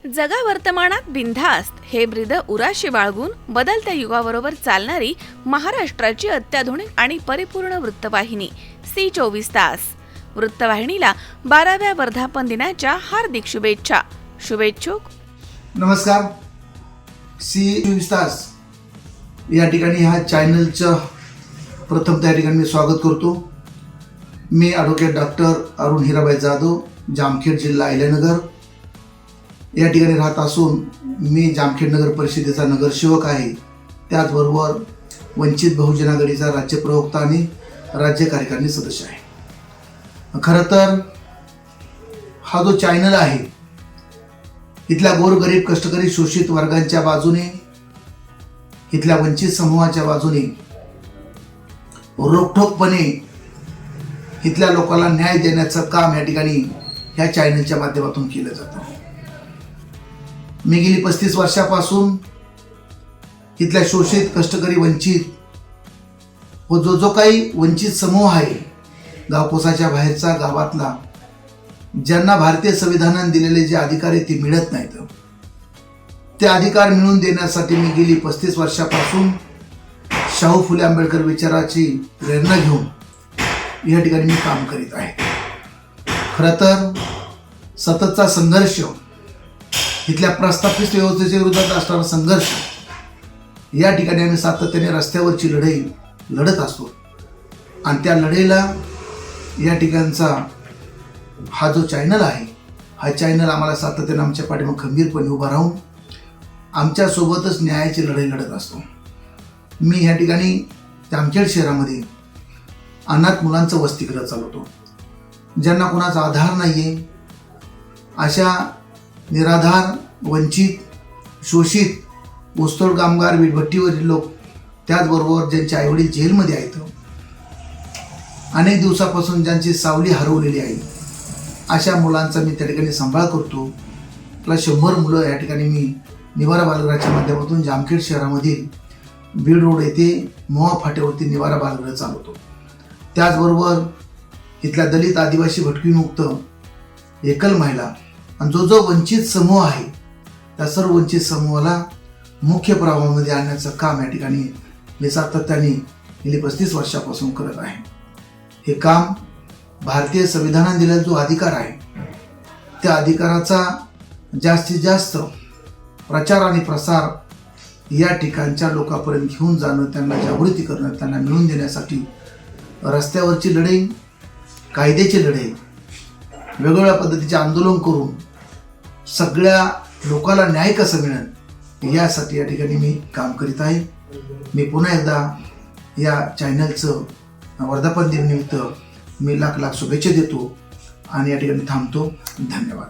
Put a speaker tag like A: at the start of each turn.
A: जगा वर्तमानात बिनधास्त हे ब्रीद उराशी बाळगून बदलत्या युगाबरोबर चालणारी महाराष्ट्राची अत्याधुनिक आणि परिपूर्ण वृत्तवाहिनी सी 24 तास. वृत्तवाहिनीला 12व्या वर्धापन दिनाच्या हार्दिक शुभेच्छा. शुभेच्छुक.
B: नमस्कार. सी 24 तास या ठिकाणी ह्या चॅनलचं प्रथम त्या ठिकाणी मी स्वागत करतो. मी ॲडव्होकेट डॉक्टर अरुण हिराबाई जाधव, जामखेड, जिल्हा अहिल्यानगर या ठिकाणी राहत असून मी जामखेड नगर परिषदेचा नगरसेवक आहे. त्याचबरोबर वंचित बहुजन आघाडीचा राज्य प्रवक्ता आणि राज्य कार्यकारिणी सदस्य आहे. खरं तर हा जो चॅनल आहे इथल्या गोरगरीब कष्टकरी शोषित वर्गांच्या बाजूने, इथल्या वंचित समूहाच्या बाजूने रोखठोकपणे इथल्या लोकांना न्याय देण्याचं काम या ठिकाणी ह्या चॅनलच्या माध्यमातून केलं जातं. मी गेली 35 वर्षापासून इथल्या शोषित कष्टकरी वंचित व जो काही वंचित समूह आहे गावकोसाच्या बाहेरचा, गावातला, ज्यांना भारतीय संविधानाने दिलेले जे अधिकार आहेत ते मिळत नाहीत, ते अधिकार मिळवून देण्यासाठी मी गेली 35 वर्षापासून शाहू फुले आंबेडकर विचाराची प्रेरणा घेऊन या ठिकाणी मी काम करीत आहे. खरं तर सततचा संघर्ष, इथल्या प्रस्थापित व्यवस्थेच्या विरोधात असणारा संघर्ष, या ठिकाणी आम्ही सातत्याने रस्त्यावरची लढाई लढत असतो आणि त्या लढाईला या ठिकाणचा हा जो चॅनल आहे, हा चॅनल आम्हाला सातत्याने आमच्या पाठीमागे खंबीरपणे उभा राहून आमच्यासोबतच न्यायाची लढाई लढत असतो. मी या ठिकाणी जामखेड शहरामध्ये अनाथ मुलांचं वसतिगृह चालवतो. ज्यांना कोणाचा आधार नाही आहे, अशा निराधार, वंचित, शोषित, ऊसतोड कामगार, वीटभट्टीवरील लोक, त्याचबरोबर ज्यांचे आईवडील जेलमध्ये आहेत, अनेक दिवसापासून ज्यांची सावली हरवलेली आहे, अशा मुलांचा मी त्या ठिकाणी सांभाळ करतो. आपला 100 मुलं या ठिकाणी मी निवारा बालगृहाच्या माध्यमातून जामखेड शहरामधील बीड रोड येथे मोहा फाट्यावरती निवारा बालगृह चालवतो. त्याचबरोबर इथल्या दलित, आदिवासी, भटकीमुक्त, एकल महिला आणि जो वंचित समूह आहे त्या सर्व वंचित समूहाला मुख्य प्रवाहामध्ये आणण्याचं काम या ठिकाणी मी सातत्याने गेली 35 वर्षापासून करत आहे. हे काम भारतीय संविधानाने दिलेला जो अधिकार आहे त्या अधिकाराचा जास्तीत जास्त प्रचार आणि प्रसार या ठिकाणच्या लोकांपर्यंत घेऊन जाणं, त्यांना जागृती करणं, त्यांना मिळवून देण्यासाठी रस्त्यावरची लढाई, कायद्याची लढाई, वेगवेगळ्या पद्धतीचे आंदोलन करून सगळ्या लोकांना न्याय कसं मिळेल यासाठी या ठिकाणी मी काम करीत आहे. मी पुन्हा एकदा या चॅनलचं वर्धापन दिनानिमित्त मी लाख शुभेच्छा देतो आणि या ठिकाणी थांबतो. धन्यवाद.